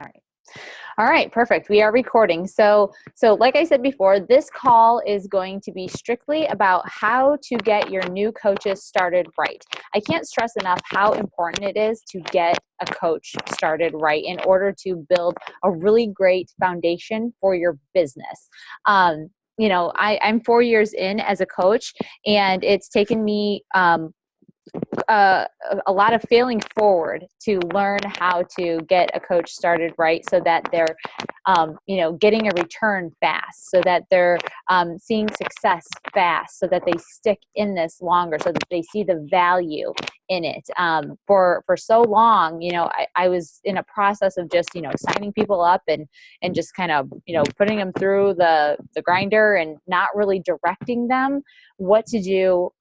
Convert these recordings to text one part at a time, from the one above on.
All right. All right, perfect. We are recording. So like I said before, this call is going to be strictly about how to get your new coaches started right. I can't stress enough how important it is to get a coach started right in order to build a really great foundation for your business. I'm 4 years in as a coach, and it's taken me uh, a lot of failing forward to learn how to get a coach started right, so that they're getting a return fast, so that they're seeing success fast, so that they stick in this longer, so that they see the value in it. For so long, I was in a process of just signing people up and just kind of putting them through the grinder and not really directing them what to do,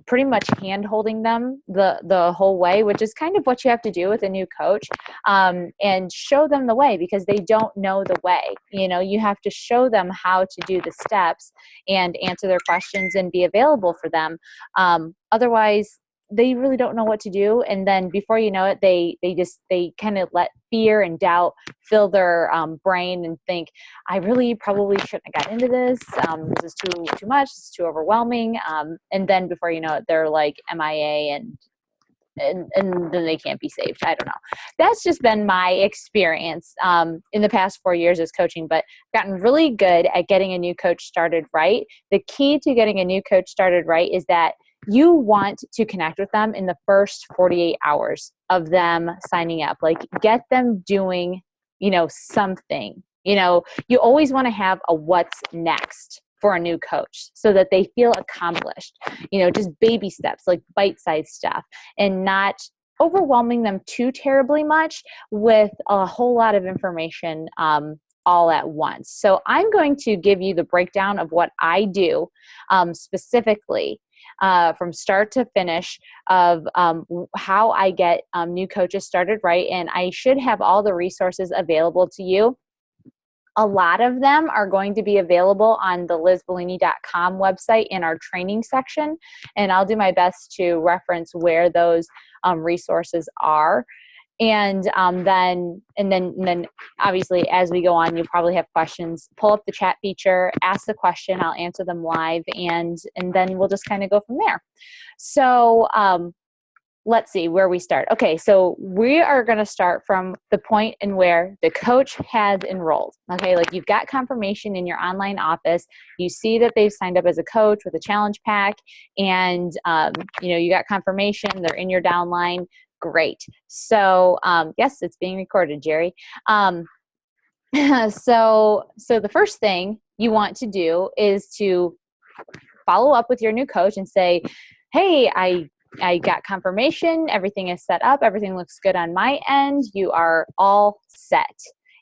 pretty much hand holding them the whole way, which is kind of what you have to do with a new coach, and show them the way, because they don't know the way. You have to show them how to do the steps and answer their questions and be available for them. Otherwise, they really don't know what to do, and then before you know it, they kind of let fear and doubt fill their brain and think, I really probably shouldn't have got into this. This is too much. This is too overwhelming. And then before you know it, they're like MIA, and then they can't be saved. I don't know. That's just been my experience in the past 4 years as coaching, but I've gotten really good at getting a new coach started right. The key to getting a new coach started right is that you want to connect with them in the first 48 hours of them signing up. Like, get them doing, something. You always want to have a what's next for a new coach, so that they feel accomplished, just baby steps, like bite-sized stuff, and not overwhelming them too terribly much with a whole lot of information all at once. So I'm going to give you the breakdown of what I do specifically from start to finish of how I get new coaches started right. And I should have all the resources available to you. A lot of them are going to be available on the lizbellini.com website in our training section, and I'll do my best to reference where those resources are. And then obviously, as we go on, you'll probably have questions. Pull up the chat feature, ask the question, I'll answer them live, and then we'll just kind of go from there. So let's see where we start. Okay, so we are going to start from the point in where the coach has enrolled. Okay, like you've got confirmation in your online office. You see that they've signed up as a coach with a challenge pack, and you got confirmation. They're in your downline. Great. So yes, it's being recorded, Jerry. So the first thing you want to do is to follow up with your new coach and say, hey, I got confirmation. Everything is set up. Everything looks good on my end. You are all set.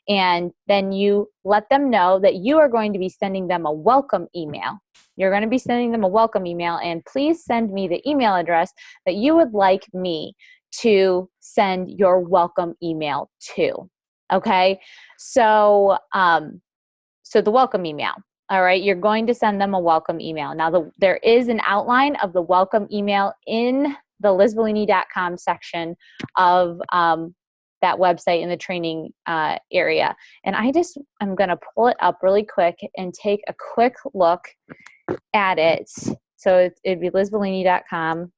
And then you let them know that you are going to be sending them a welcome email. You're going to be sending them a welcome email, and please send me the email address that you would like me to send your welcome email to. Okay. So the welcome email. All right. You're going to send them a welcome email. Now there is an outline of the welcome email in the lizbellini.com section of that website in the training area. And I'm going to pull it up really quick and take a quick look at it. So it'd be lizbellini.com.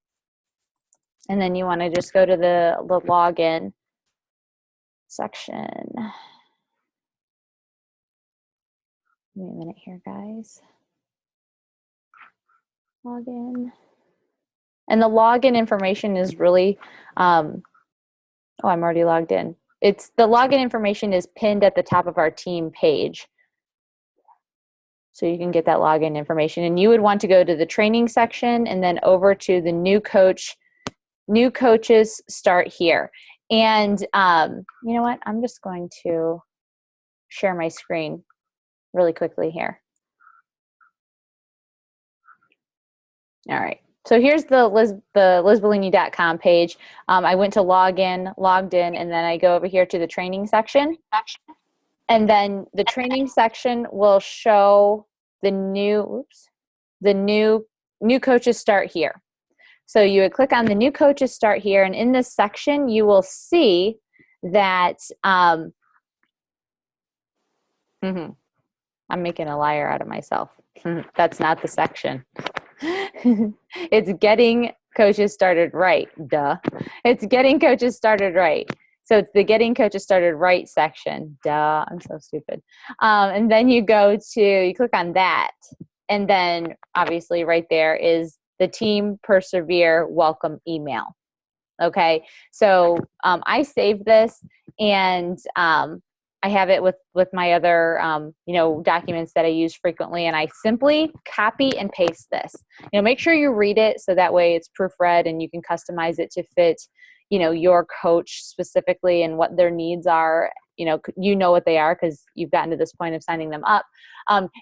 And then you want to just go to the login section. Wait a minute here, guys. Login. And the login information is really, I'm already logged in. The login information is pinned at the top of our team page. So you can get that login information. And you would want to go to the training section and then over to the new coaches start here. And you know what? I'm just going to share my screen really quickly here. All right. So here's the lizbellini.com page. I went to logged in, and then I go over here to the training section. And then the training section will show the new coaches start here. So you would click on the new coaches start here, and in this section, you will see that I'm making a liar out of myself. That's not the section. It's getting coaches started right. Duh. It's getting coaches started right. So it's the getting coaches started right section. Duh. I'm so stupid. And then you click on that. And then obviously right there is the Team Persevere welcome email. Okay. So I saved this, and I have it with my other, documents that I use frequently, and I simply copy and paste this. Make sure you read it so that way it's proofread and you can customize it to fit, your coach specifically and what their needs are. You know what they are because you've gotten to this point of signing them up.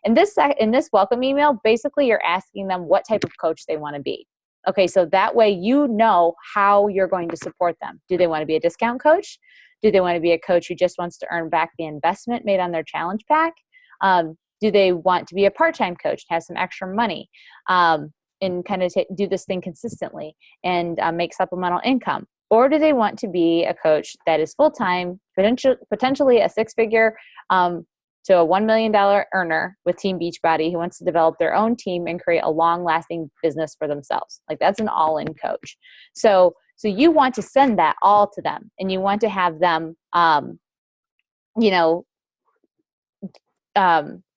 In this welcome email, basically you're asking them what type of coach they want to be. Okay, so that way you know how you're going to support them. Do they want to be a discount coach? Do they want to be a coach who just wants to earn back the investment made on their challenge pack? Do they want to be a part-time coach, have some extra money, and kind of do this thing consistently and make supplemental income? Or do they want to be a coach that is full-time, potentially a six-figure to a $1 million earner with Team Beachbody who wants to develop their own team and create a long-lasting business for themselves? Like, that's an all-in coach. So you want to send that all to them, and you want to have them,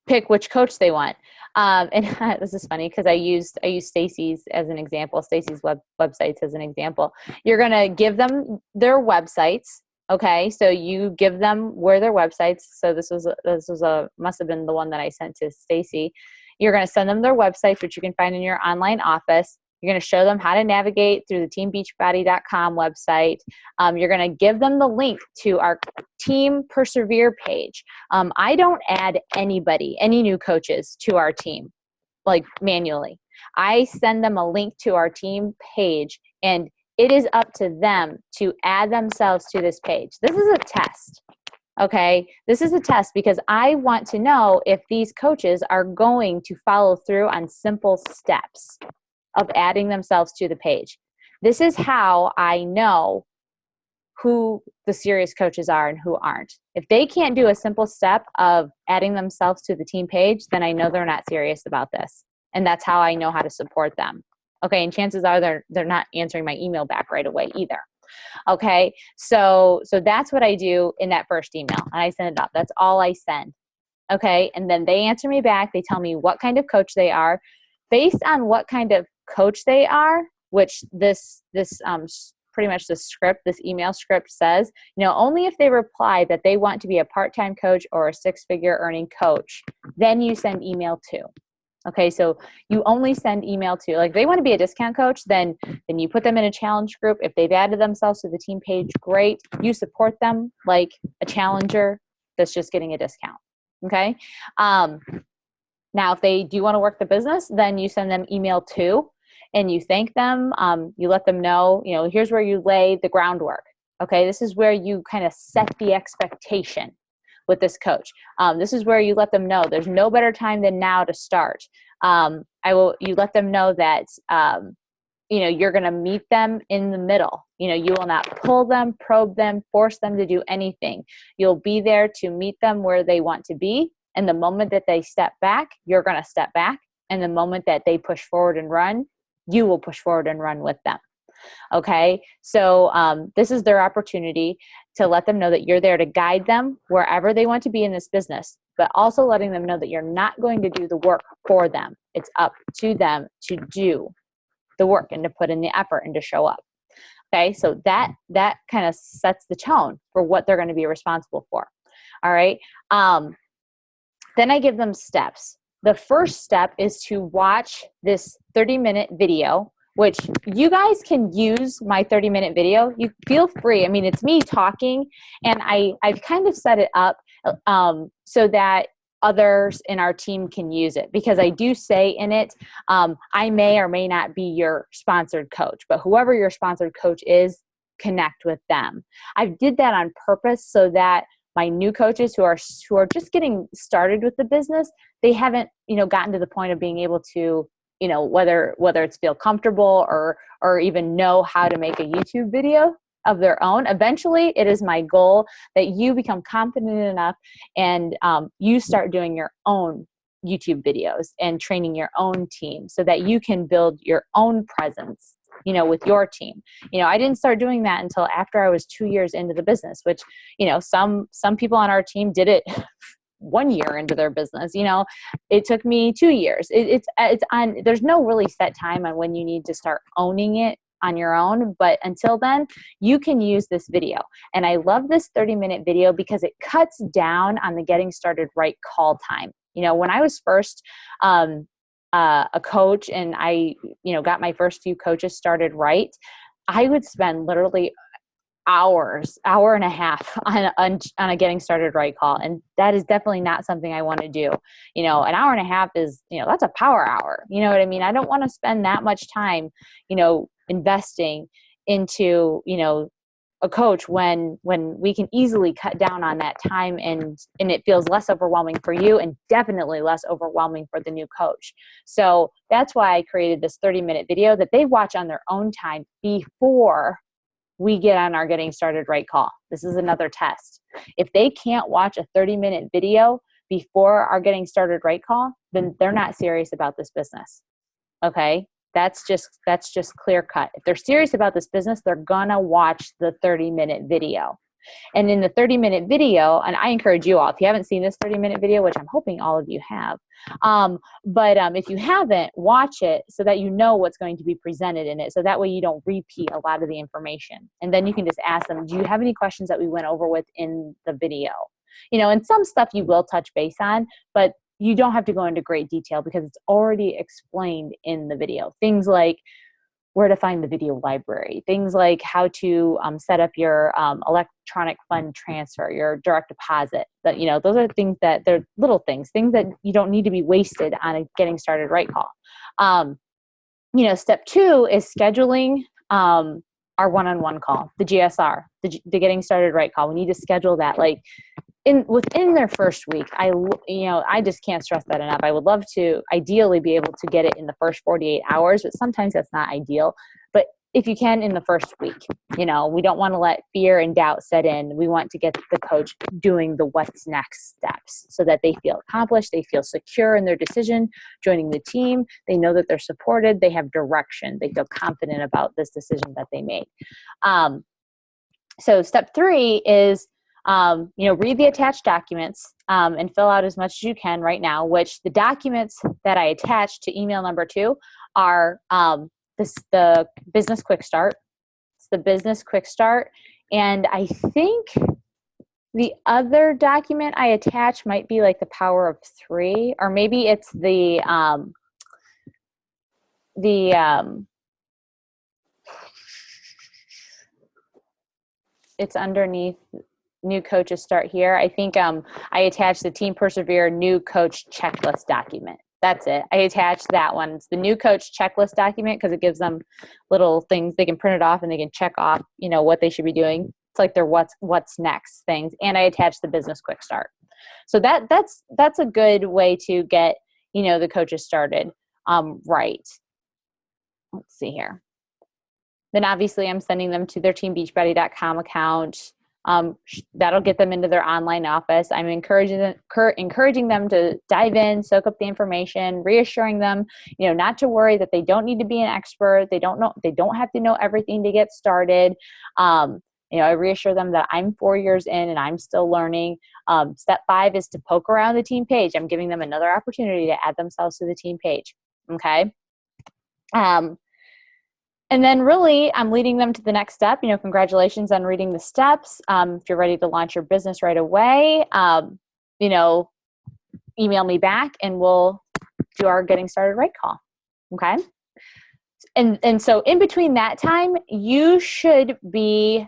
pick which coach they want. And this is funny because I used Stacy's as an example, Stacy's websites as an example. You're going to give them their websites. Okay. So you give them where their websites. So this must have been the one that I sent to Stacy. You're going to send them their websites, which you can find in your online office. You're going to show them how to navigate through the teambeachbody.com website. You're going to give them the link to our Team Persevere page. I don't add any new coaches to our team, like manually. I send them a link to our team page, and it is up to them to add themselves to this page. This is a test. Okay, this is a test because I want to know if these coaches are going to follow through on simple steps of adding themselves to the page. This is how I know who the serious coaches are and who aren't. If they can't do a simple step of adding themselves to the team page, then I know they're not serious about this. And that's how I know how to support them. Okay, and chances are they're not answering my email back right away either. Okay, so that's what I do in that first email, and I send it up. That's all I send. Okay, and then they answer me back. They tell me what kind of coach they are. Based on what kind of coach they are, which this pretty much this email script says, only if they reply that they want to be a part-time coach or a six-figure earning coach, then you send email to. Okay, so you only send email to, like, if they want to be a discount coach, then you put them in a challenge group. If they've added themselves to the team page, great. You support them like a challenger that's just getting a discount. Okay. Now, if they do want to work the business, then you send them email to, and you thank them. You let them know, here's where you lay the groundwork. Okay, this is where you kind of set the expectation with this coach. This is where you let them know there's no better time than now to start. You let them know that, you're going to meet them in the middle. You will not pull them, probe them, force them to do anything. You'll be there to meet them where they want to be. And the moment that they step back, you're going to step back. And the moment that they push forward and run, you will push forward and run with them. Okay, so this is their opportunity to let them know that you're there to guide them wherever they want to be in this business, but also letting them know that you're not going to do the work for them. It's up to them to do the work and to put in the effort and to show up. Okay, so that kind of sets the tone for what they're going to be responsible for. All right, then I give them steps. The first step is to watch this 30-minute video, which you guys can use my 30-minute video. You feel free. I mean, it's me talking, and I've kind of set it up so that others in our team can use it, because I do say in it, I may or may not be your sponsored coach, but whoever your sponsored coach is, connect with them. I did that on purpose so that my new coaches who are just getting started with the business, they haven't, gotten to the point of being able to, whether it's feel comfortable or even know how to make a YouTube video. of their own. Eventually, it is my goal that you become confident enough and you start doing your own YouTube videos and training your own team so that you can build your own presence, you know, with your team. You know, I didn't start doing that until after I was 2 years into the business, which, you know, some people on our team did it 1 year into their business. You know, it took me 2 years. It's on, there's no really set time on when you need to start owning it on your own. But until then, you can use this video. And I love this 30-minute video because it cuts down on the getting started right call time. You know, when I was first a coach and I, you know, got my first few coaches started right, I would spend literally hour and a half on a getting started right call. And that is definitely not something I want to do. You know, an hour and a half is, you know, that's a power hour. You know what I mean? I don't want to spend that much time, you know, investing into, you know, a coach when we can easily cut down on that time and it feels less overwhelming for you and definitely less overwhelming for the new coach. So that's why I created this 30-minute video that they watch on their own time before we get on our getting started right call. This is another test. If they can't watch a 30-minute video before our getting started right call, then they're not serious about this business. Okay? That's just clear cut. If they're serious about this business, they're gonna watch the 30-minute video. And in the 30-minute video, and I encourage you all, if you haven't seen this 30-minute video, which I'm hoping all of you have, but if you haven't, watch it so that you know what's going to be presented in it. So that way you don't repeat a lot of the information. And then you can just ask them, do you have any questions that we went over with in the video? You know, and some stuff you will touch base on, but you don't have to go into great detail because it's already explained in the video. Things like where to find the video library, things like how to set up your electronic fund transfer, your direct deposit. That, you know, those are things that they're little things that you don't need to be wasted on a getting started right call. You know, step 2 is scheduling our one-on-one call, the GSR, the getting started right call. We need to schedule that like within their first week. I just can't stress that enough. I would love to ideally be able to get it in the first 48 hours, but sometimes that's not ideal. But if you can, in the first week, you know, we don't want to let fear and doubt set in. We want to get the coach doing the what's next steps so that they feel accomplished, they feel secure in their decision, joining the team. They know that they're supported, they have direction, they feel confident about this decision that they made. So step 3 is, you know, read the attached documents and fill out as much as you can right now, which the documents that I attached to email number 2 are the business quick start. It's the business quick start. And I think the other document I attached might be like the power of 3, or maybe it's it's underneath new coaches start here. I think I attached the Team Persevere new coach checklist document. That's it. I attached that one. It's the new coach checklist document because it gives them little things. They can print it off and they can check off, you know, what they should be doing. It's like their what's next things. And I attached the business quick start. So that's a good way to get, you know, the coaches started right. Let's see here. Then obviously I'm sending them to their teambeachbody.com account. That'll get them into their online office. I'm encouraging them to dive in, soak up the information, reassuring them, you know, not to worry that they don't need to be an expert. They don't have to know everything to get started. You know, I reassure them that I'm 4 years in and I'm still learning. Step 5 is to poke around the team page. I'm giving them another opportunity to add themselves to the team page. Okay. And then really, I'm leading them to the next step. You know, congratulations on reading the steps. If you're ready to launch your business right away, you know, email me back and we'll do our getting started right call. Okay. And so in between that time, you should be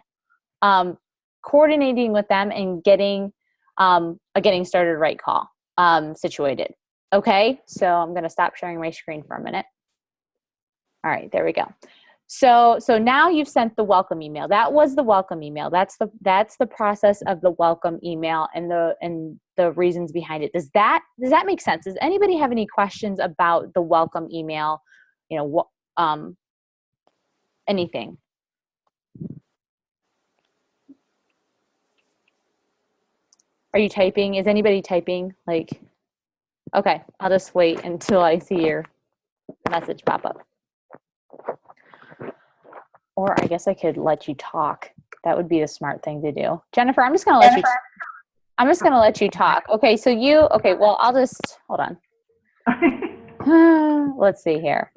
coordinating with them and getting a getting started right call situated. Okay. So I'm going to stop sharing my screen for a minute. All right, there we go. So now you've sent the welcome email. That was the welcome email. That's the process of the welcome email and the reasons behind it. Does that make sense? Does anybody have any questions about the welcome email? You know, anything? Are you typing? Is anybody typing? Like, okay, I'll just wait until I see your message pop up. Or I guess I could let you talk. That would be the smart thing to do. Jennifer, I'm just going to let you talk. Okay, so well, I'll just, hold on. Let's see here.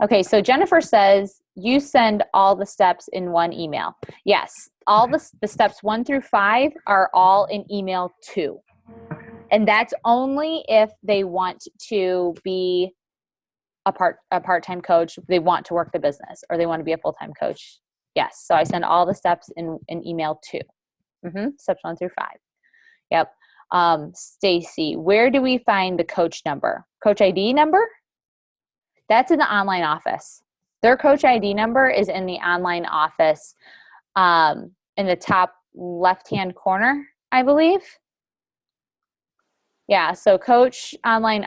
Okay, so Jennifer says you send all the steps in one email. Yes, all the steps 1 through 5 are all in email 2. And that's only if they want to be a part-time coach, they want to work the business, or they want to be a full-time coach. Yes, so I send all the steps in email 2. Steps 1 through 5. Yep. Stacy, where do we find the coach number? Coach ID number? That's in the online office. Their coach ID number is in the online office, in the top left-hand corner, I believe. Yeah, so Coach ID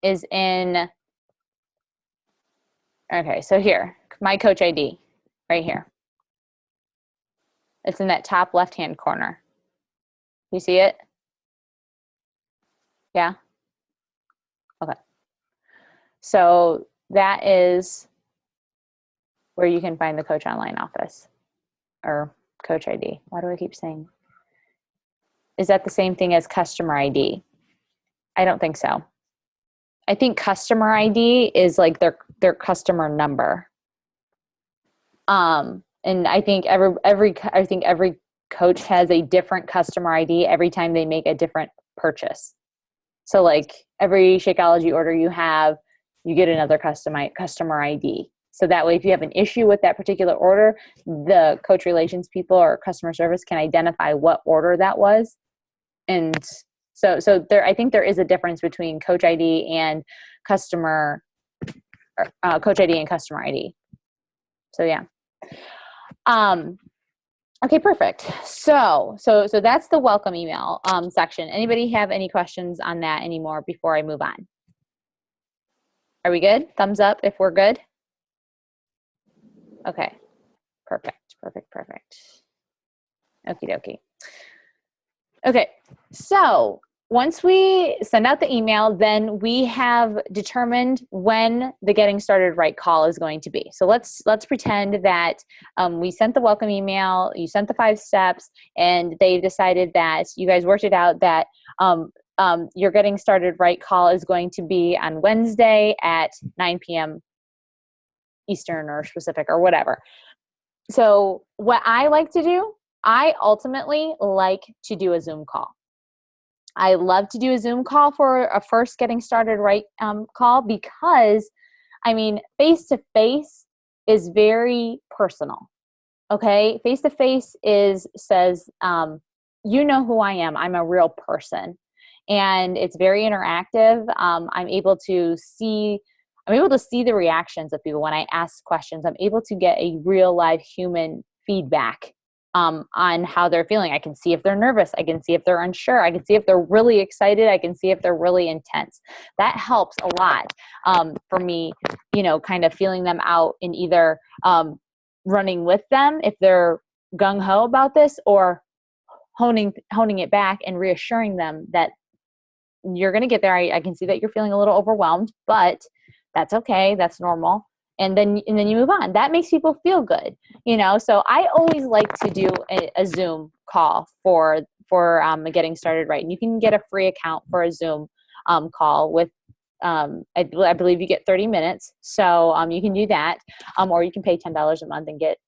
is in, okay, so here, my Coach ID, right here. It's in that top left-hand corner. You see it? Yeah? Okay. So that is where you can find the Coach Online office, or Coach ID. Why do I keep saying? Is that the same thing as customer ID? I don't think so. I think customer ID is like their customer number. And I think every coach has a different customer ID every time they make a different purchase. So like every Shakeology order you have, you get another customer ID. So that way, if you have an issue with that particular order, the coach relations people or customer service can identify what order that was. And so there, I think there is a difference between Coach ID and customer ID. So yeah. Okay, perfect. So that's the welcome email section. Anybody have any questions on that anymore before I move on? Are we good? Thumbs up if we're good. Okay, perfect. Okie dokie. Okay, so once we send out the email, then we have determined when the Getting Started Right call is going to be. So let's pretend that we sent the welcome email, you sent the 5 steps, and they've decided that you guys worked it out that your Getting Started Right call is going to be on Wednesday at 9 p.m. Eastern or Pacific or whatever. So what I like to do, I ultimately like to do a Zoom call. I love to do a Zoom call for a first Getting Started Right call because, I mean, face-to-face is very personal, okay? Face-to-face says, you know who I am. I'm a real person. And it's very interactive. I'm able to see the reactions of people when I ask questions. I'm able to get a real live human feedback on how they're feeling. I can see if they're nervous. I can see if they're unsure. I can see if they're really excited. I can see if they're really intense. That helps a lot for me, kind of feeling them out in either running with them if they're gung-ho about this, or honing it back and reassuring them that you're going to get there. I can see that you're feeling a little overwhelmed, but that's okay. That's normal. And then you move on. That makes people feel good, So I always like to do a Zoom call for Getting Started Right. And you can get a free account for a Zoom call with, I believe you get 30 minutes. So you can do that, or you can pay $10 a month and get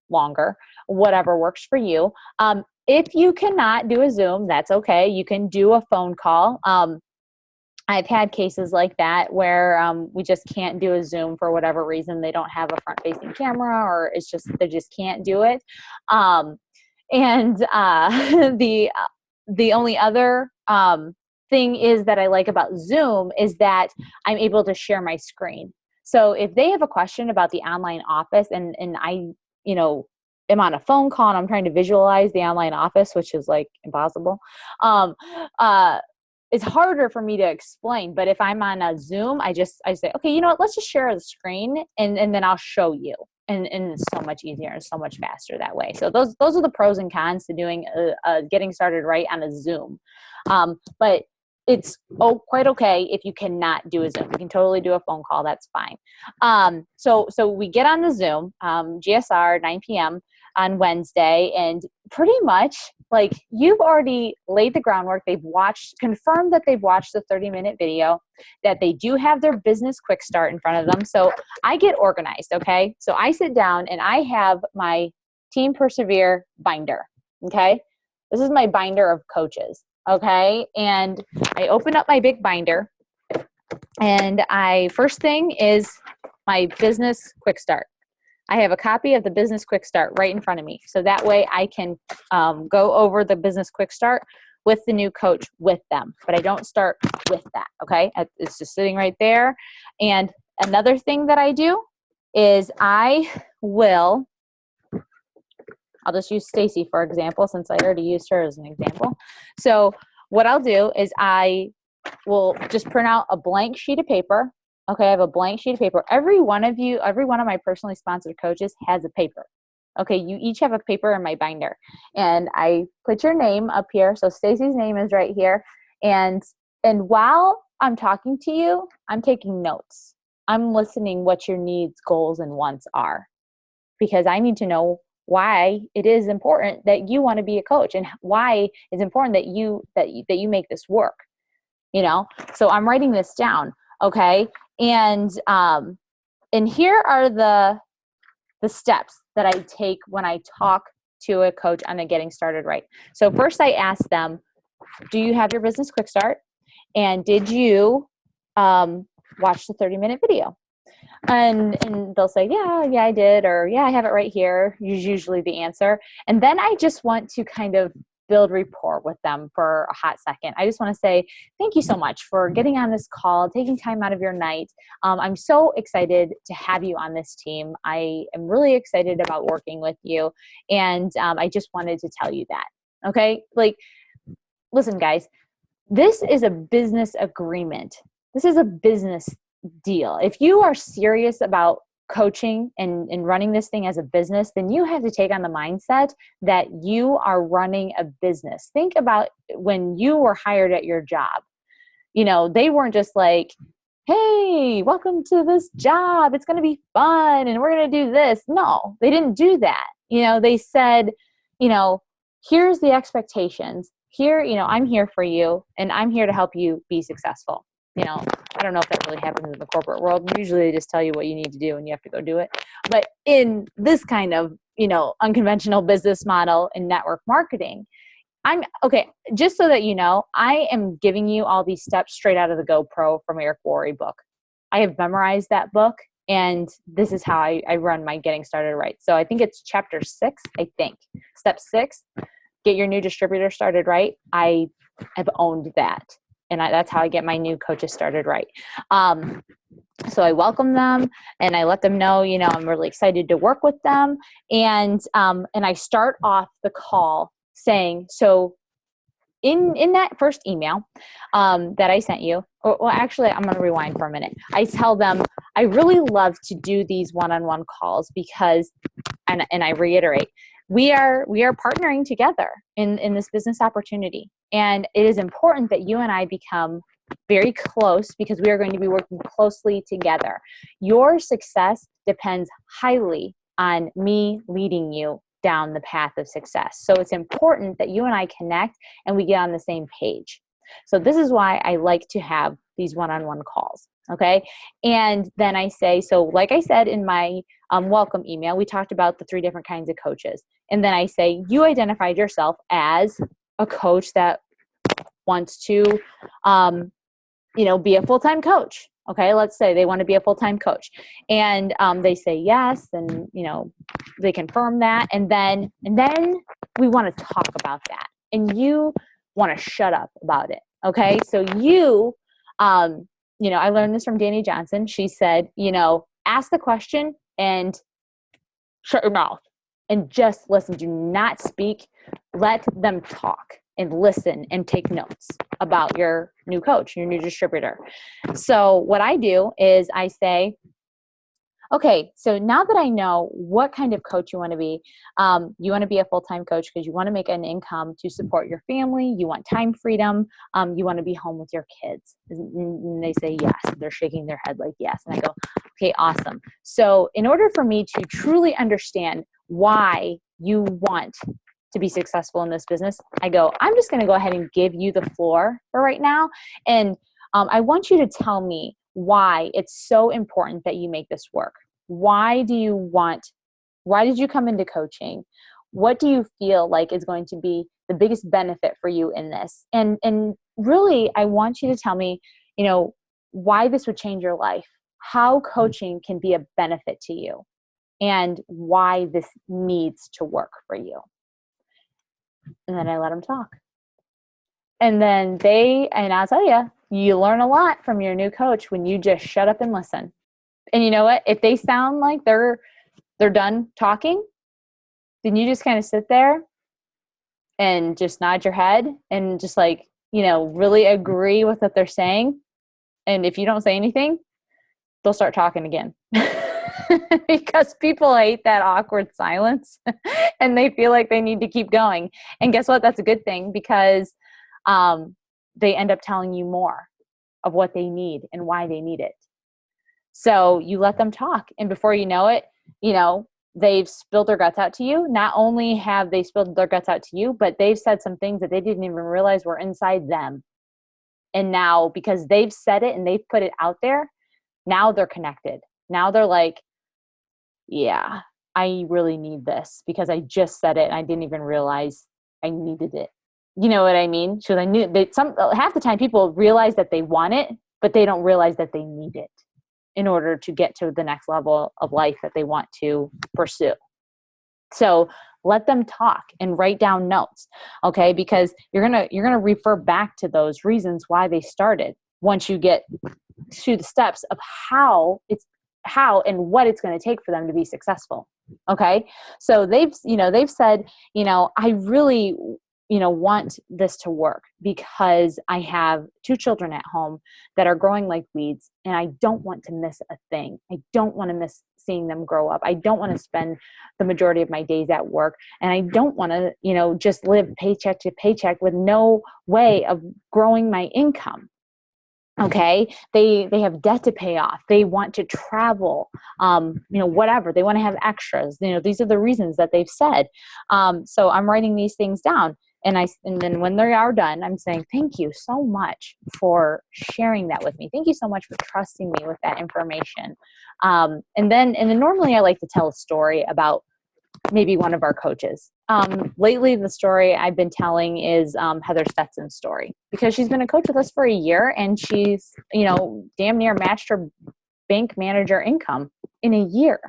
longer, whatever works for you. If you cannot do a Zoom, that's okay. You can do a phone call. I've had cases like that where we just can't do a Zoom for whatever reason. They don't have a front-facing camera, or they just can't do it. The only other thing is that I like about Zoom is that I'm able to share my screen. So if they have a question about the online office and I, am on a phone call and I'm trying to visualize the online office, which is like impossible. It's harder for me to explain, but if I'm on a Zoom, I say, okay, you know what, let's just share the screen and then I'll show you. and it's so much easier and so much faster that way. So those are the pros and cons to doing getting started right on a Zoom. But it's quite okay if you cannot do a Zoom. You can totally do a phone call. That's fine. So we get on the Zoom, GSR 9 p.m. on Wednesday, and pretty much like you've already laid the groundwork. They've confirmed that they've watched the 30-minute video, that they do have their business quick start in front of them. So I get organized. Okay. So I sit down and I have my Team Persevere binder. Okay. This is my binder of coaches. Okay. And I open up my big binder, and first thing is my business quick start. I have a copy of the business quick start right in front of me. So that way I can go over the business quick start with the new coach with them, but I don't start with that. Okay. It's just sitting right there. And another thing that I do is I'll just use Stacy for example, since I already used her as an example. So what I'll do is I will just print out a blank sheet of paper. Okay, I have a blank sheet of paper. Every one of my personally sponsored coaches has a paper. Okay, you each have a paper in my binder. And I put your name up here. So Stacy's name is right here. And while I'm talking to you, I'm taking notes. I'm listening what your needs, goals, and wants are. Because I need to know why it is important that you want to be a coach, and why it's important that you make this work. So I'm writing this down. Okay. And here are the steps that I take when I talk to a coach on a getting started right. So first I ask them, do you have your business quick start? And did you watch the 30-minute video? And they'll say, yeah, I did. Or yeah, I have it right here. Usually the answer. And then I just want to kind of build rapport with them for a hot second. I just want to say, thank you so much for getting on this call, taking time out of your night. I'm so excited to have you on this team. I am really excited about working with you. And I just wanted to tell you that. Okay. Like, listen, guys, this is a business agreement. This is a business deal. If you are serious about coaching and running this thing as a business, then you have to take on the mindset that you are running a business. Think about when you were hired at your job. They weren't just like, hey, welcome to this job. It's going to be fun and we're going to do this. No, they didn't do that. They said, here's the expectations. Here, I'm here for you and I'm here to help you be successful. I don't know if that really happens in the corporate world. Usually they just tell you what you need to do and you have to go do it. But in this kind of, unconventional business model in network marketing, just so that you know, I am giving you all these steps straight out of the GoPro from Eric Worre book. I have memorized that book, and this is how I run my getting started right. So I think it's chapter 6, Step 6, get your new distributor started right. I have owned that. And that's how I get my new coaches started right. So I welcome them and I let them know, I'm really excited to work with them. And I start off the call saying, so in that first email that I sent you, actually, I'm going to rewind for a minute. I tell them, I really love to do these one-on-one calls because, and I reiterate, we are partnering together in this business opportunity. And it is important that you and I become very close because we are going to be working closely together. Your success depends highly on me leading you down the path of success. So it's important that you and I connect and we get on the same page. So this is why I like to have these one-on-one calls. Okay. And then I say, so like I said in my welcome email, we talked about the 3 different kinds of coaches. And then I say, you identified yourself as a coach that wants to, be a full-time coach. Okay. Let's say they want to be a full-time coach and they say yes. And, they confirm that. And then we want to talk about that and you want to shut up about it. Okay. So I learned this from Danny Johnson. She said, ask the question and shut your mouth and just listen. Do not speak. Let them talk and listen and take notes about your new coach, your new distributor. So what I do is I say, okay, so now that I know what kind of coach you want to be a full-time coach because you want to make an income to support your family, you want time freedom, you want to be home with your kids. And they say yes. They're shaking their head like yes. And I go, okay, awesome. So in order for me to truly understand why you want to be successful in this business, I go, I'm just going to go ahead and give you the floor for right now. And I want you to tell me why it's so important that you make this work. Why did you come into coaching? What do you feel like is going to be the biggest benefit for you in this? And really, I want you to tell me, why this would change your life, how coaching can be a benefit to you, and why this needs to work for you. And then I let them talk. And then I'll tell you, you learn a lot from your new coach when you just shut up and listen. And you know what? If they sound like they're done talking, then you just kind of sit there and just nod your head and just really agree with what they're saying. And if you don't say anything, they'll start talking again. Because people hate that awkward silence and they feel like they need to keep going. And guess what? That's a good thing because they end up telling you more of what they need and why they need it. So you let them talk. And before you know it, they've spilled their guts out to you. Not only have they spilled their guts out to you, but they've said some things that they didn't even realize were inside them. And now, because they've said it and they've put it out there, now they're connected. Now they're like, yeah, I really need this because I just said it and I didn't even realize I needed it. You know what I mean? So I knew that half the time people realize that they want it, but they don't realize that they need it in order to get to the next level of life that they want to pursue. So let them talk and write down notes, okay? Because you're gonna refer back to those reasons why they started once you get to the steps of how and what it's going to take for them to be successful. Okay. So they've said, I really, want this to work because I have 2 children at home that are growing like weeds and I don't want to miss a thing. I don't want to miss seeing them grow up. I don't want to spend the majority of my days at work. And I don't want to, just live paycheck to paycheck with no way of growing my income. Okay. They have debt to pay off. They want to travel, whatever. They want to have extras. These are the reasons that they've said. So I'm writing these things down. And then when they are done, I'm saying, thank you so much for sharing that with me. Thank you so much for trusting me with that information. And then normally I like to tell a story about maybe one of our coaches. Lately, the story I've been telling is Heather Stetson's story because she's been a coach with us for a year and she's, damn near matched her bank manager income in a year.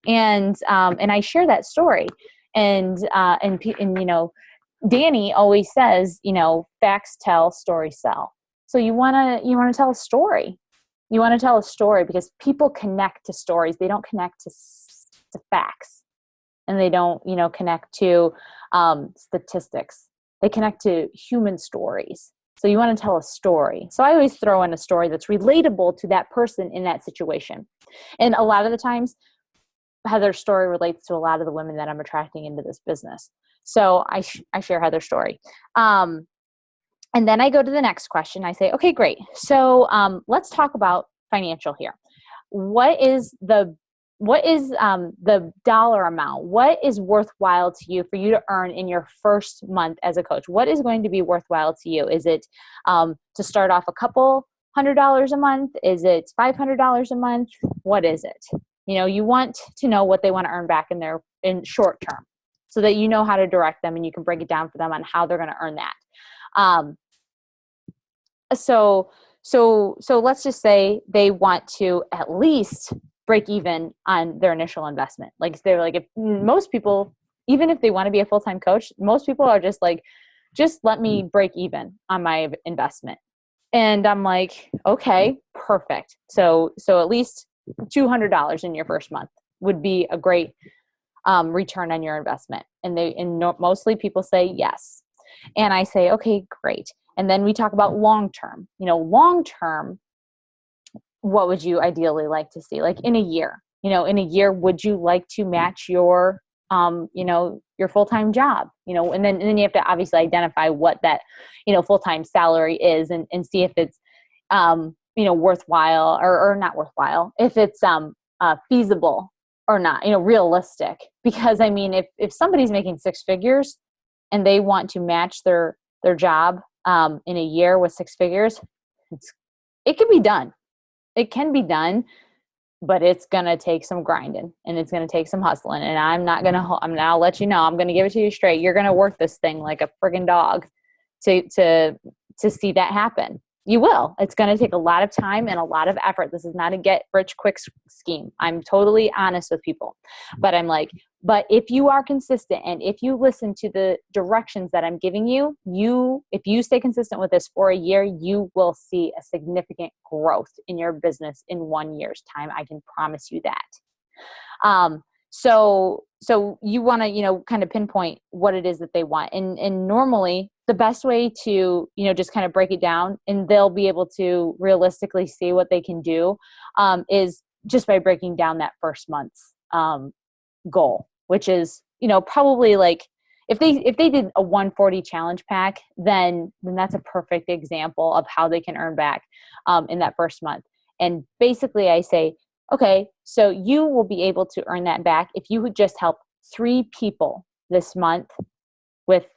And I share that story and Danny always says, facts tell, stories sell. So you want to tell a story. You want to tell a story because people connect to stories. They don't connect to facts. And they don't, connect to statistics. They connect to human stories. So you want to tell a story. So I always throw in a story that's relatable to that person in that situation. And a lot of the times, Heather's story relates to a lot of the women that I'm attracting into this business. So I share Heather's story. And then I go to the next question. I say, okay, great. So let's talk about financial here. What is the dollar amount? What is worthwhile to you for you to earn in your first month as a coach? What is going to be worthwhile to you? Is it to start off a couple $100 a month? Is it $500 a month? What is it? You want to know what they want to earn back in short term so that you know how to direct them and you can break it down for them on how they're going to earn that. So let's just say they want to at least break even on their initial investment. Like they're like, if most people, even if they want to be a full-time coach, most people are just like, just let me break even on my investment. And I'm like, okay, perfect. So at least $200 in your first month would be a great return on your investment. And mostly people say yes. And I say, okay, great. And then we talk about long-term, long-term, what would you ideally like to see? Like in a year, in a year, would you like to match your your full-time job, and then you have to obviously identify what that, full-time salary is, and see if it's, worthwhile or not worthwhile, if it's, feasible or not, realistic. Because I mean, if somebody's making six figures and they want to match their job, in a year with six figures, it can be done. It can be done, but it's going to take some grinding, and it's going to take some hustling. And I'll let you know, I'm going to give it to you straight. You're going to work this thing like a friggin' dog to see that happen. You will. It's going to take a lot of time and a lot of effort. This is not a get rich quick scheme. I'm totally honest with people, but but if you are consistent and if you listen to the directions that I'm giving you, if you stay consistent with this for a year, you will see a significant growth in your business in 1 year's time. I can promise you that. So you want to, kind of pinpoint what it is that they want. And normally the best way to, just kind of break it down, and they'll be able to realistically see what they can do, is just by breaking down that first month's, goal, which is, probably like, if they did a 140 challenge pack, then that's a perfect example of how they can earn back, in that first month. And basically I say, okay, so you will be able to earn that back if you would just help 3 people this month, with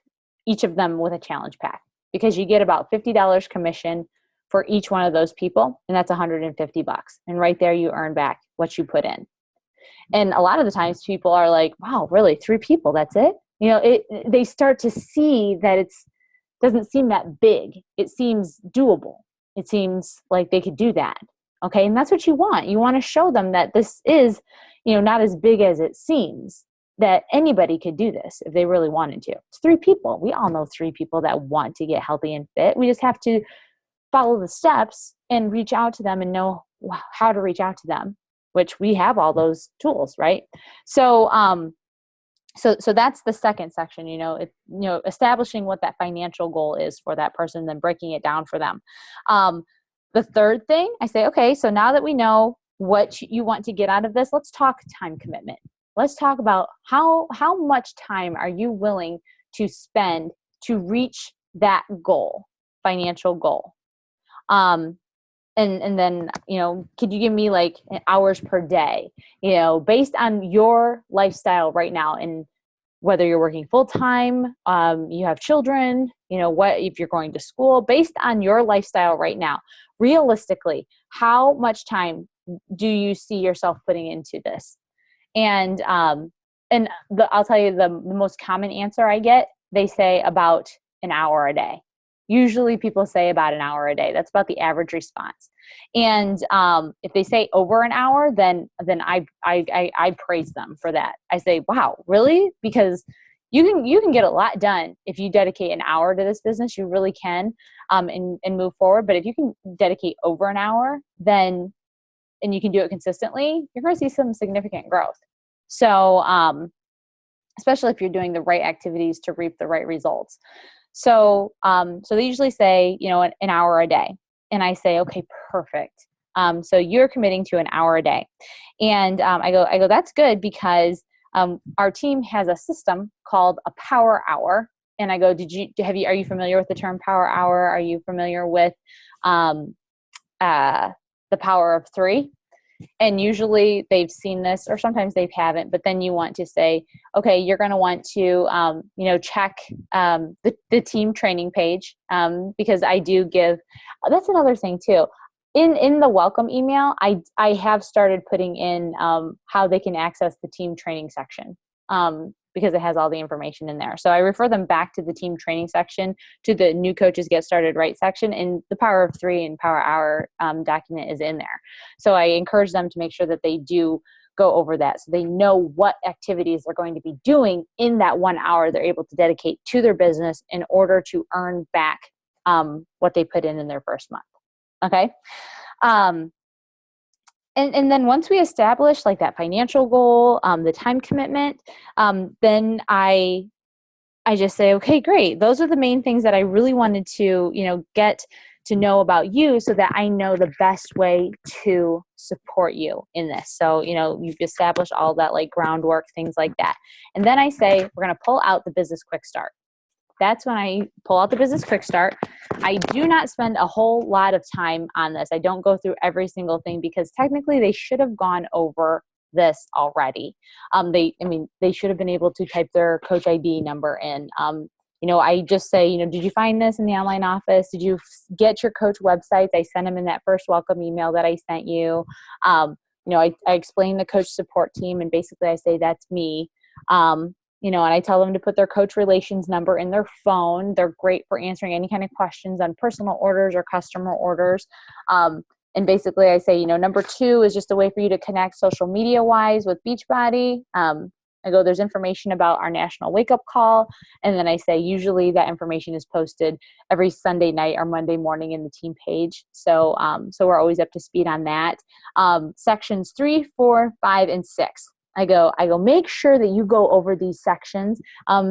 each of them with a challenge pack, because you get about $50 commission for each one of those people. And that's $150. And right there, you earn back what you put in. And a lot of the times people are like, wow, really 3 people, that's it? They start to see that doesn't seem that big. It seems doable. It seems like they could do that. Okay. And that's what you want. You want to show them that this is, not as big as it seems, that anybody could do this if they really wanted to. It's 3 people. We all know 3 people that want to get healthy and fit. We just have to follow the steps and reach out to them and know how to reach out to them, which we have all those tools, right? So, so that's the second section, establishing what that financial goal is for that person, then breaking it down for them. The third thing, I say, okay, so now that we know what you want to get out of this, let's talk time commitment. Let's talk about how much time are you willing to spend to reach that goal, financial goal. And then, could you give me like hours per day, based on your lifestyle right now, and whether you're working full time, you have children, what, if you're going to school, based on your lifestyle right now, realistically, how much time do you see yourself putting into this? And I'll tell you the most common answer I get, they say about an hour a day. Usually people say about an hour a day. That's about the average response. And if they say over an hour, then I praise them for that. I say, wow, really? Because you can get a lot done if you dedicate an hour to this business. You really can, and move forward. But if you can dedicate over an hour, then, and you can do it consistently, you're going to see some significant growth. So, especially if you're doing the right activities to reap the right results. So, so they usually say, an hour a day. And I say, okay, perfect. So you're committing to an hour a day. And I go, that's good, because our team has a system called a power hour. And I go, are you familiar with the term power hour? Are you familiar with the power of 3? And usually they've seen this, or sometimes they haven't, but then you want to say, okay, you're going to want to, check the team training page, because I do give, that's another thing too. In the welcome email, I have started putting in how they can access the team training section, because it has all the information in there. So I refer them back to the team training section, to the new coaches get started right section, and the power of 3 and power hour document is in there. So I encourage them to make sure that they do go over that, so they know what activities they're going to be doing in that 1 hour they're able to dedicate to their business in order to earn back what they put in their first month. Okay. And then once we establish like that financial goal, the time commitment, then I just say, okay, great. Those are the main things that I really wanted to, get to know about you so that I know the best way to support you in this. So, you've established all that like groundwork, things like that. And then I say, we're going to pull out the business quick start. That's when I pull out the business quick start. I do not spend a whole lot of time on this. I don't go through every single thing because technically they should have gone over this already. They should have been able to type their coach ID number in. I just say, did you find this in the online office? Did you get your coach websites? I sent them in that first welcome email that I sent you. I explain the coach support team, and basically I say that's me. And I tell them to put their coach relations number in their phone. They're great for answering any kind of questions on personal orders or customer orders. And basically I say, number 2 is just a way for you to connect social media wise with Beachbody. I go, there's information about our national wake up call. And then I say, usually that information is posted every Sunday night or Monday morning in the team page. So we're always up to speed on that. Sections 3, 4, 5, and 6. I go, make sure that you go over these sections.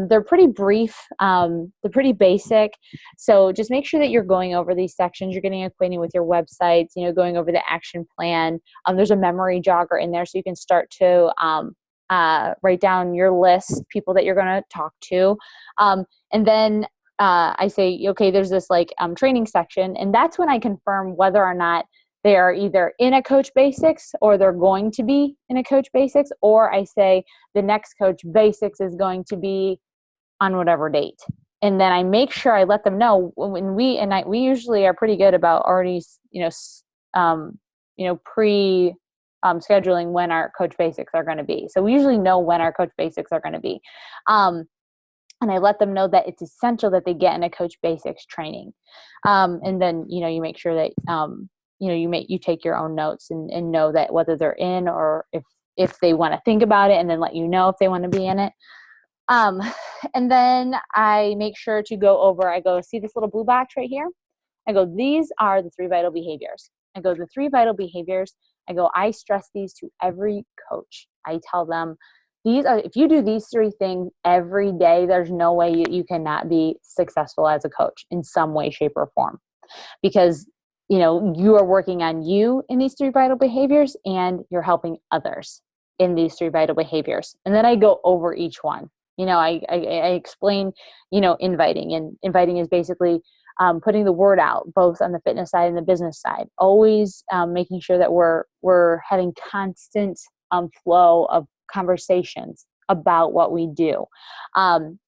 They're pretty brief. They're pretty basic. So just make sure that you're going over these sections. You're getting acquainted with your websites, going over the action plan. There's a memory jogger in there so you can start to write down your list, people that you're going to talk to. And then I say, okay, there's this training section. And that's when I confirm whether or not they are either in a Coach Basics or they're going to be in a Coach Basics, or I say the next Coach Basics is going to be on whatever date. And then I make sure I let them know when we usually are pretty good about already, scheduling when our Coach Basics are going to be. So we usually know when our Coach Basics are going to be. And I let them know that it's essential that they get in a Coach Basics training. And then, you make sure that, you take your own notes and know that whether they're in or if they want to think about it, and then let you know if they want to be in it. And then I make sure to go over, I go, see this little blue box right here? I go, these are the 3 vital behaviors. I go, the 3 vital behaviors. I go, I stress these to every coach. I tell them, if you do these 3 things every day, there's no way you cannot be successful as a coach in some way, shape, or form. Because you are working on you in these 3 vital behaviors, and you're helping others in these 3 vital behaviors. And then I go over each one. I explain, inviting, and inviting is basically putting the word out, both on the fitness side and the business side. Always making sure that we're having constant flow of conversations about what we do.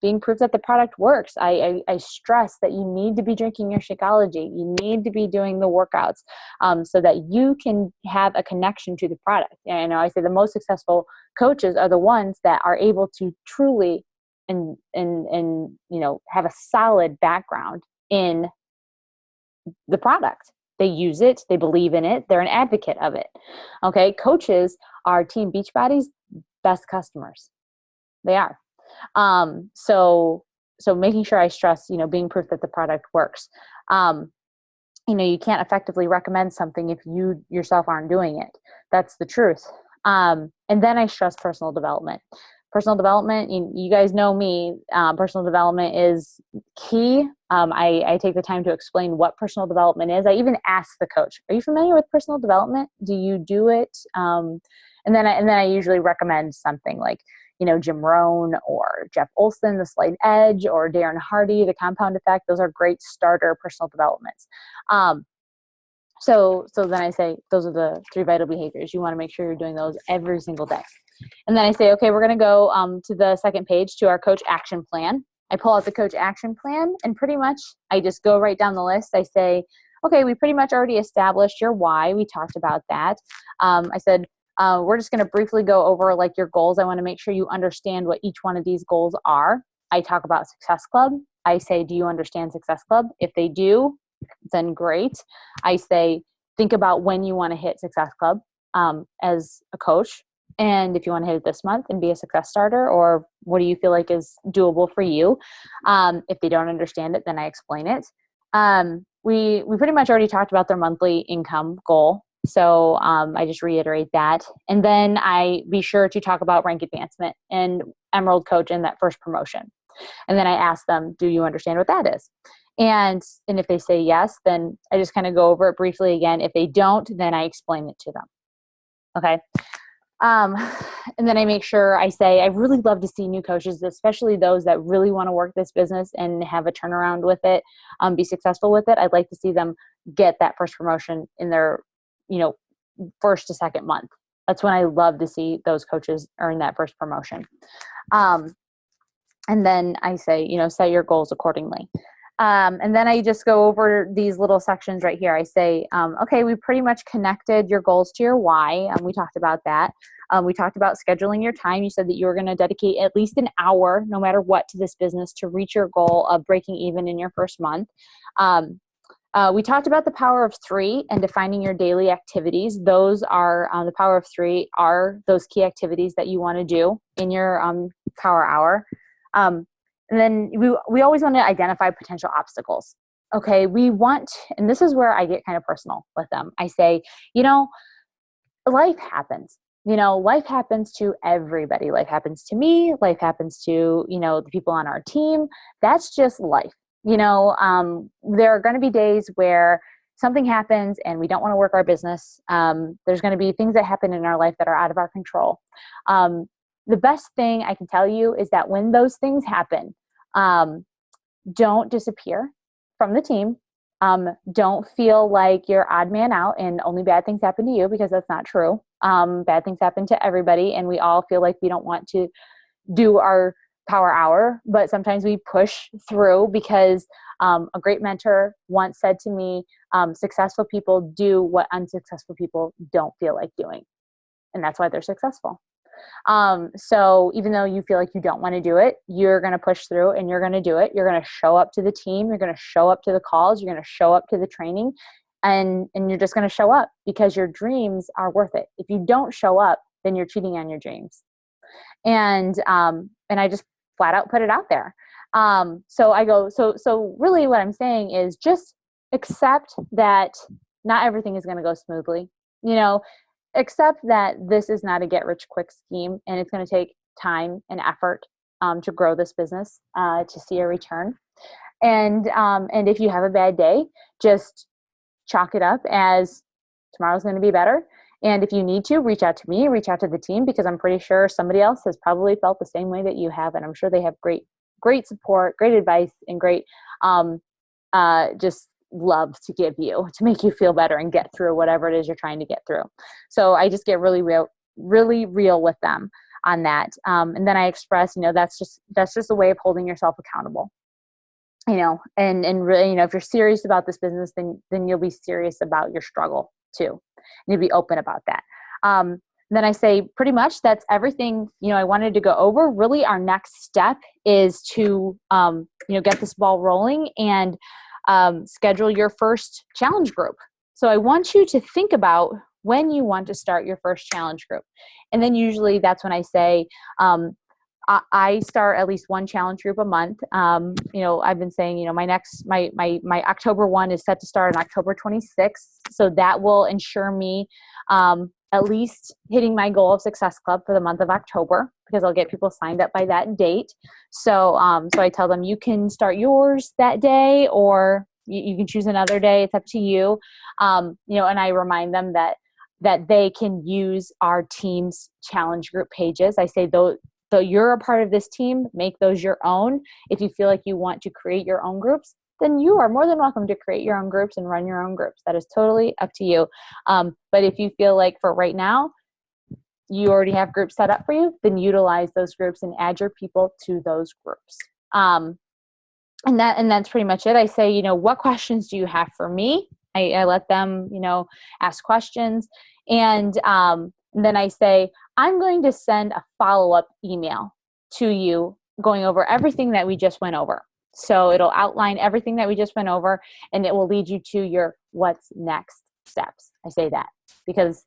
Being proof that the product works. I stress that you need to be drinking your Shakeology. You need to be doing the workouts so that you can have a connection to the product. And I say the most successful coaches are the ones that are able to truly and have a solid background in the product. They use it. They believe in it. They're an advocate of it. Okay. Coaches are Team Beachbody's best customers. They are. So making sure I stress, being proof that the product works. You can't effectively recommend something if you yourself aren't doing it. That's the truth. And then I stress personal development. Personal development, you guys know me, personal development is key. I take the time to explain what personal development is. I even ask the coach, are you familiar with personal development? Do you do it? And then I usually recommend something like, Jim Rohn or Jeff Olson, The Slight Edge, or Darren Hardy, The Compound Effect. Those are great starter personal developments. So then I say, those are the 3 vital behaviors. You want to make sure you're doing those every single day. And then I say, okay, we're going to go to the second page to our coach action plan. I pull out the coach action plan, and pretty much I just go right down the list. I say, okay, we pretty much already established your why. We talked about that. I said, we're just going to briefly go over your goals. I want to make sure you understand what each one of these goals are. I talk about Success Club. I say, do you understand Success Club? If they do, then great. I say, think about when you want to hit Success Club as a coach. And if you want to hit it this month and be a success starter, or what do you feel like is doable for you? If they don't understand it, then I explain it. We pretty much already talked about their monthly income goal. So I just reiterate that. And then I be sure to talk about rank advancement and Emerald Coach in that first promotion. And then I ask them, do you understand what that is? And if they say yes, then I just kind of go over it briefly again. If they don't, then I explain it to them. Okay. Um, and then I make sure I say, I really love to see new coaches, especially those that really want to work this business and have a turnaround with it, be successful with it. I'd like to see them get that first promotion in their, first to second month. That's when I love to see those coaches earn that first promotion. And then I say, set your goals accordingly. And then I just go over these little sections right here. I say, okay, we pretty much connected your goals to your why. We talked about that. We talked about scheduling your time. You said that you were going to dedicate at least an hour, no matter what, to this business to reach your goal of breaking even in your first month. We talked about the power of 3 and defining your daily activities. Those are the power of 3 are those key activities that you want to do in your power hour. And then we always want to identify potential obstacles. Okay, and this is where I get kind of personal with them. I say, life happens. Life happens to everybody. Life happens to me. Life happens to, the people on our team. That's just life. There are going to be days where something happens and we don't want to work our business. There's going to be things that happen in our life that are out of our control. The best thing I can tell you is that when those things happen, don't disappear from the team. Don't feel like you're odd man out and only bad things happen to you, because that's not true. Bad things happen to everybody, and we all feel like we don't want to do our power hour, but sometimes we push through because a great mentor once said to me, successful people do what unsuccessful people don't feel like doing. And that's why they're successful. So even though you feel like you don't want to do it, you're going to push through and you're going to do it. You're going to show up to the team. You're going to show up to the calls. You're going to show up to the training, and you're just going to show up because your dreams are worth it. If you don't show up, then you're cheating on your dreams. And I just flat out put it out there. So I go, so really what I'm saying is just accept that not everything is going to go smoothly, accept that this is not a get rich quick scheme, and it's going to take time and effort to grow this business, to see a return. And if you have a bad day, just chalk it up as tomorrow's going to be better. And if you need to, reach out to me, reach out to the team, because I'm pretty sure somebody else has probably felt the same way that you have. And I'm sure they have great support, great advice, and great just love to give you to make you feel better and get through whatever it is you're trying to get through. So I just get really real with them on that. And then I express, that's just a way of holding yourself accountable, and really, if you're serious about this business, then you'll be serious about your struggle too. And you'll be open about that. Then I say pretty much that's everything, I wanted to go over. Really our next step is to, get this ball rolling and schedule your first challenge group. So I want you to think about when you want to start your first challenge group. And then usually that's when I say, I start at least one challenge group a month. I've been saying, my October one is set to start on October 26th. So that will ensure me at least hitting my goal of Success Club for the month of October, because I'll get people signed up by that date. So I tell them you can start yours that day, or you can choose another day. It's up to you. And I remind them that they can use our team's challenge group pages. I say, so you're a part of this team, make those your own. If you feel like you want to create your own groups, then you are more than welcome to create your own groups and run your own groups. That is totally up to you. But if you feel like for right now, you already have groups set up for you, then utilize those groups and add your people to those groups. And that's pretty much it. I say, what questions do you have for me? I let them, ask questions. And then I say, I'm going to send a follow-up email to you going over everything that we just went over. So it'll outline everything that we just went over, and it will lead you to your what's next steps. I say that because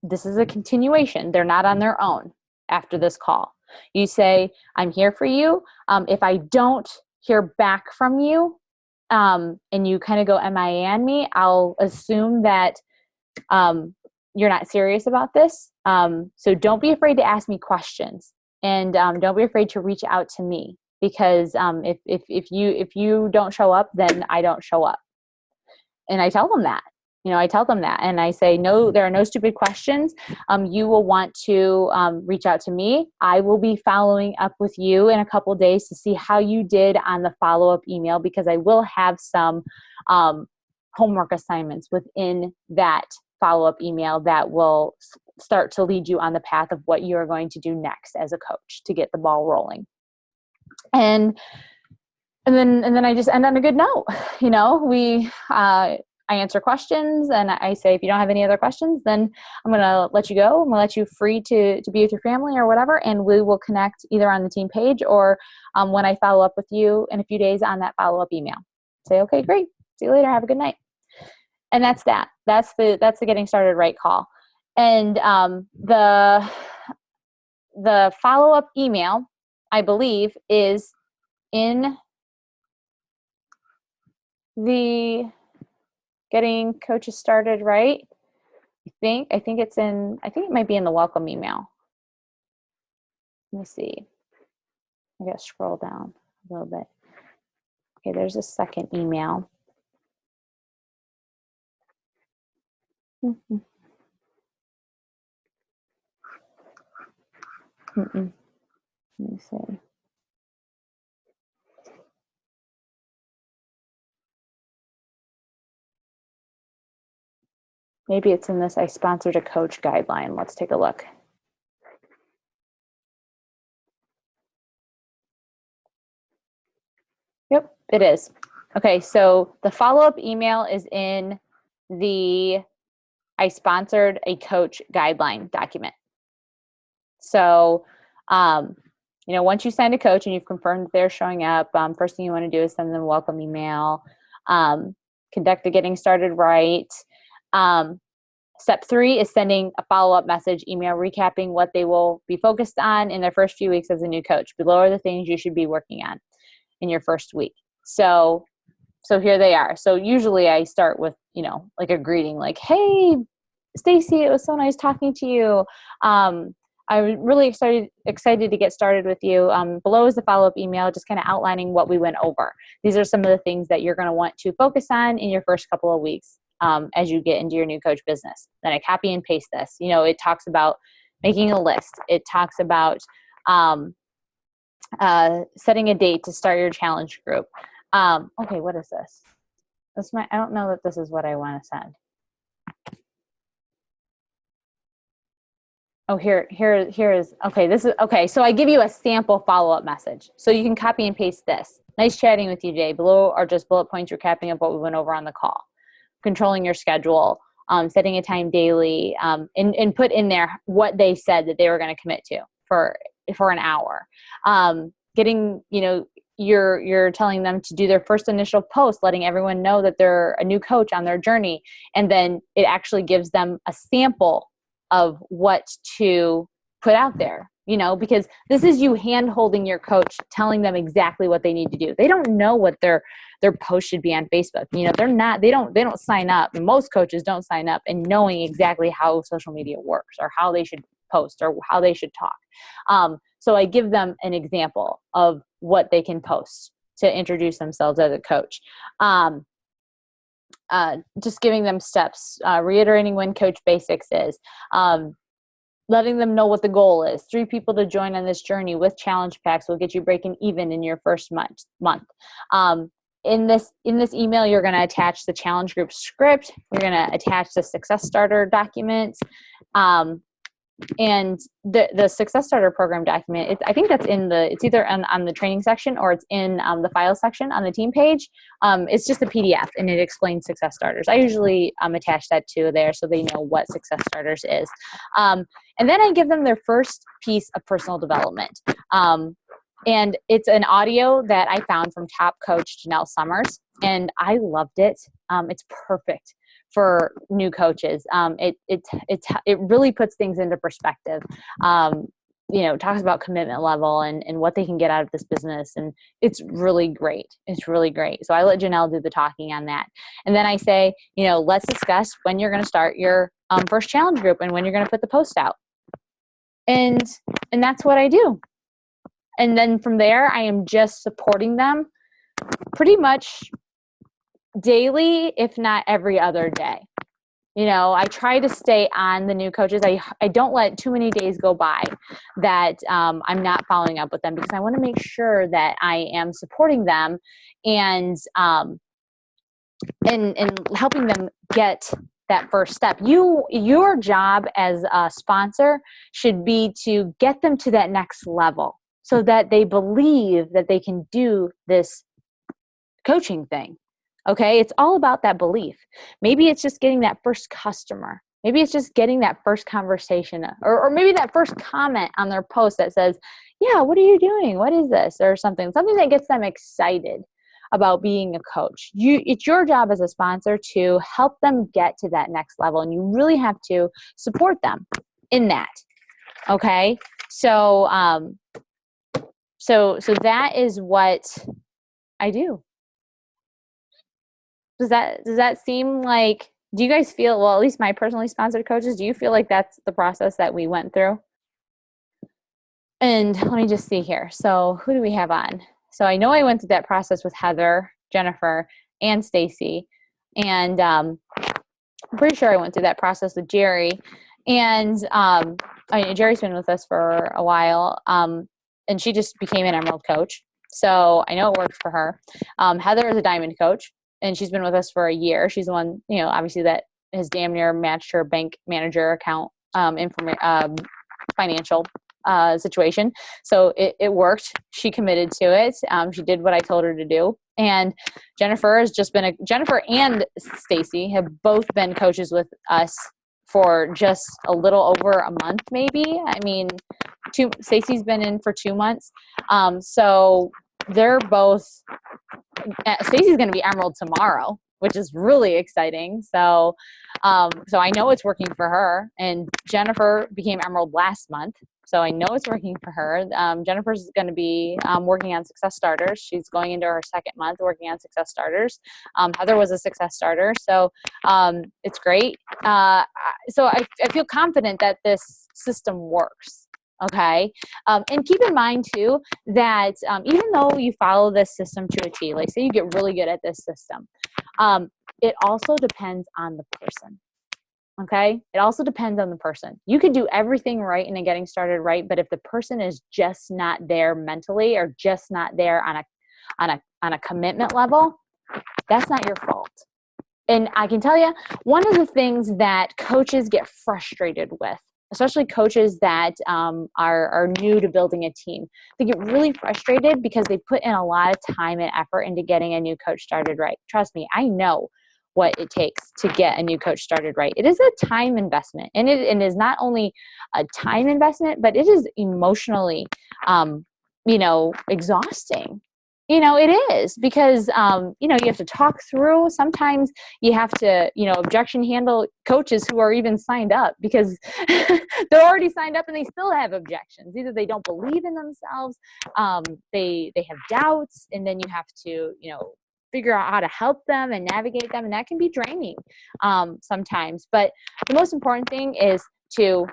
this is a continuation. They're not on their own after this call. You say, I'm here for you. If I don't hear back from you, and you kind of go MIA on me, I'll assume that you're not serious about this. So don't be afraid to ask me questions, and don't be afraid to reach out to me, because if you don't show up, then I don't show up. And I tell them that. I tell them that, and I say, no, there are no stupid questions. You will want to reach out to me. I will be following up with you in a couple days to see how you did on the follow-up email, because I will have some homework assignments within that follow-up email that will start to lead you on the path of what you are going to do next as a coach to get the ball rolling. And then I just end on a good note. I answer questions, and I say, if you don't have any other questions, then I'm going to let you go. I'm going to let you free to be with your family or whatever, and we will connect either on the team page or when I follow up with you in a few days on that follow-up email. Say, okay, great. See you later. Have a good night. And that's that. That's the getting started right call. And the follow-up email, I believe, is in the Getting Coaches Started Right. I think it might be in the welcome email. Let me see. I gotta scroll down a little bit. Okay, there's a second email. Let me see. Maybe it's in this I sponsored a coach guideline. Let's take a look. Yep, it is. Okay, so the follow-up email is in the I sponsored a coach guideline document. So, once you sign a coach and you've confirmed that they're showing up, first thing you want to do is send them a welcome email, conduct the Getting Started Right. Step 3 is sending a follow-up message email recapping what they will be focused on in their first few weeks as a new coach. Below are the things you should be working on in your first week. So here they are. So usually I start with, like a greeting, like, hey, Stacy, it was so nice talking to you. I'm really excited to get started with you. Below is the follow-up email, just kind of outlining what we went over. These are some of the things that you're going to want to focus on in your first couple of weeks as you get into your new coach business. Then I copy and paste this. It talks about making a list. It talks about setting a date to start your challenge group. Okay, what is this? I don't know that this is what I want to send. Oh, here is, okay, this is, okay, so I give you a sample follow-up message. So you can copy and paste this. Nice chatting with you, Jay. Below are just bullet points recapping of what we went over on the call. Controlling your schedule, setting a time daily, and put in there what they said that they were going to commit to for an hour. Getting, you're telling them to do their first initial post, letting everyone know that they're a new coach on their journey. And then it actually gives them a sample of what to put out there, because this is you hand holding your coach, telling them exactly what they need to do. They don't know what their post should be on Facebook. They don't sign up. And most coaches don't sign up and knowing exactly how social media works or how they should post or how they should talk. So I give them an example of what they can post to introduce themselves as a coach. Just giving them steps, reiterating when Coach Basics is, letting them know what the goal is. 3 people to join on this journey with challenge packs will get you breaking even in your first month. In this email, you're going to attach the challenge group script. You're going to attach the success starter documents. And the Success Starter program document, I think that's it's either on the training section or it's in the file section on the team page. It's just a PDF and it explains Success Starters. I usually attach that to there so they know what Success Starters is. And then I give them their first piece of personal development. And it's an audio that I found from top coach Janelle Summers, and I loved it. It's perfect for new coaches. It really puts things into perspective. Talks about commitment level and what they can get out of this business. And it's really great. It's really great. So I let Janelle do the talking on that. And then I say, let's discuss when you're going to start your first challenge group and when you're going to put the post out. And that's what I do. And then from there, I am just supporting them pretty much daily, if not every other day. I try to stay on the new coaches. I don't let too many days go by that I'm not following up with them, because I want to make sure that I am supporting them and helping them get that first step. Your job as a sponsor should be to get them to that next level so that they believe that they can do this coaching thing. Okay. It's all about that belief. Maybe it's just getting that first customer. Maybe it's just getting that first conversation, or maybe that first comment on their post that says, yeah, what are you doing? What is this? Or something that gets them excited about being a coach. It's your job as a sponsor to help them get to that next level. And you really have to support them in that. Okay. So that is what I do. Does that seem like, do you guys feel, well, at least my personally sponsored coaches, do you feel like that's the process that we went through? And let me just see here. So who do we have on? So I know I went through that process with Heather, Jennifer, and Stacy. And I'm pretty sure I went through that process with Jerry. And Jerry's been with us for a while. And she just became an Emerald coach. So I know it worked for her. Heather is a Diamond coach, and she's been with us for a year. She's the one, obviously, that has damn near matched her bank manager account financial situation. So it worked. She committed to it. She did what I told her to do. And Jennifer and Stacy have both been coaches with us for just a little over a month, maybe. I mean, Stacy's been in for 2 months. So they're both, Stacy's going to be Emerald tomorrow, which is really exciting. So I know it's working for her. And Jennifer became Emerald last month, so I know it's working for her. Jennifer's going to be working on Success Starters. She's going into her second month working on Success Starters. Heather was a Success Starter, so it's great. So I feel confident that this system works. Okay. And keep in mind too, that even though you follow this system to a T, like say you get really good at this system, it also depends on the person. Okay. It also depends on the person. You could do everything right in a getting started right, but if the person is just not there mentally, or just not there on a commitment level, that's not your fault. And I can tell you, one of the things that coaches get frustrated with, especially coaches that are new to building a team, they get really frustrated because they put in a lot of time and effort into getting a new coach started right. Trust me, I know what it takes to get a new coach started right. It is a time investment, and it is not only a time investment, but it is emotionally, exhausting. It is, because, you have to talk through. Sometimes you have to, objection handle coaches who are even signed up, because they're already signed up and they still have objections. Either they don't believe in themselves, they have doubts, and then you have to, figure out how to help them and navigate them. And that can be draining sometimes. But the most important thing is to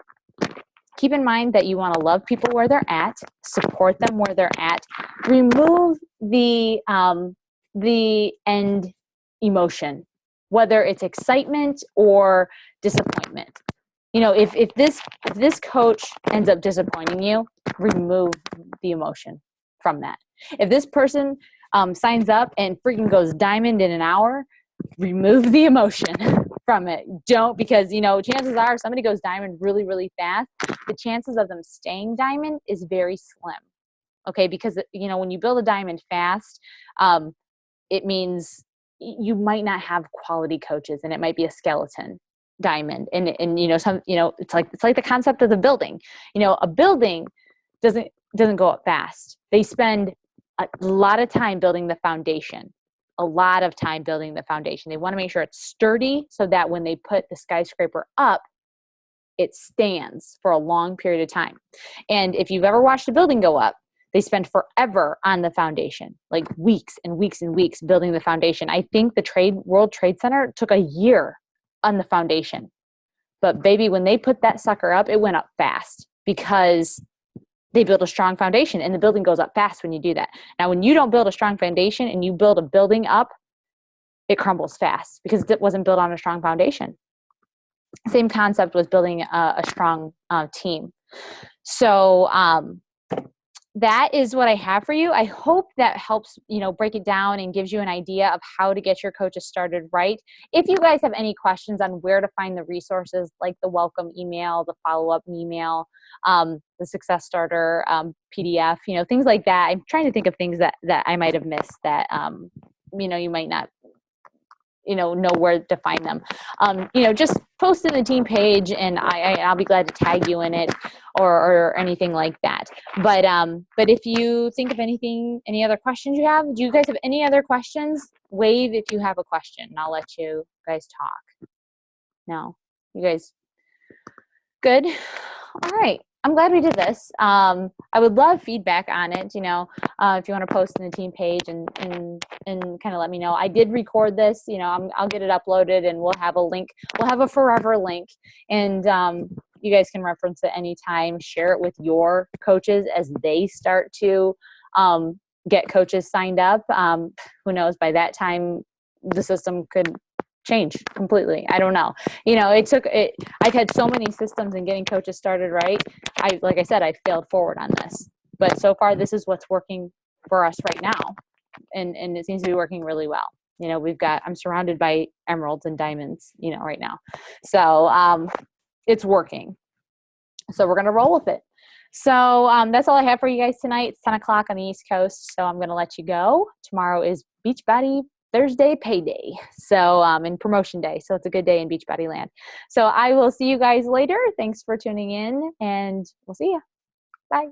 keep in mind that you want to love people where they're at, support them where they're at, remove the end emotion, whether it's excitement or disappointment. If this coach ends up disappointing you, remove the emotion from that. If this person signs up and freaking goes diamond in an hour, remove the emotion from it. Don't, because chances are, if somebody goes diamond really, really fast, the chances of them staying diamond is very slim. Okay, because when you build a diamond fast, it means you might not have quality coaches, and it might be a skeleton diamond. And it's like the concept of the building. A building doesn't go up fast. They spend a lot of time building the foundation. They want to make sure it's sturdy, so that when they put the skyscraper up, it stands for a long period of time. And if you've ever watched a building go up, they spend forever on the foundation, like weeks and weeks and weeks building the foundation. I think the World Trade Center took a year on the foundation. But baby, when they put that sucker up, it went up fast, because they build a strong foundation, and the building goes up fast when you do that. Now, when you don't build a strong foundation and you build a building up, it crumbles fast because it wasn't built on a strong foundation. Same concept with building a strong team. So that is what I have for you. I hope that helps, break it down and gives you an idea of how to get your coaches started right. If you guys have any questions on where to find the resources, like the welcome email, the follow-up email, the Success Starter PDF, things like that. I'm trying to think of things that I might have missed that, you might not know where to find them. Just post in the team page, and I'll be glad to tag you in it or anything like that. But if you think of any other questions you have, do you guys have any other questions? Wave if you have a question, and I'll let you guys talk. No, you guys good? All right. I'm glad we did this. I would love feedback on it. If you want to post in the team page and kind of let me know. I did record this. I'll get it uploaded, and we'll have a link. We'll have a forever link, and you guys can reference it anytime. Share it with your coaches as they start to get coaches signed up. Who knows? By that time, the system could change completely. I don't know. I've had so many systems and getting coaches started right. Like I said, I failed forward on this, but so far this is what's working for us right now. And it seems to be working really well. I'm surrounded by emeralds and diamonds, right now. So, it's working. So we're going to roll with it. So, that's all I have for you guys tonight. It's 10 o'clock on the East Coast. So I'm going to let you go. Tomorrow is Beachbody Thursday payday. So, and promotion day. So it's a good day in Beachbody land. So I will see you guys later. Thanks for tuning in, and we'll see you. Bye.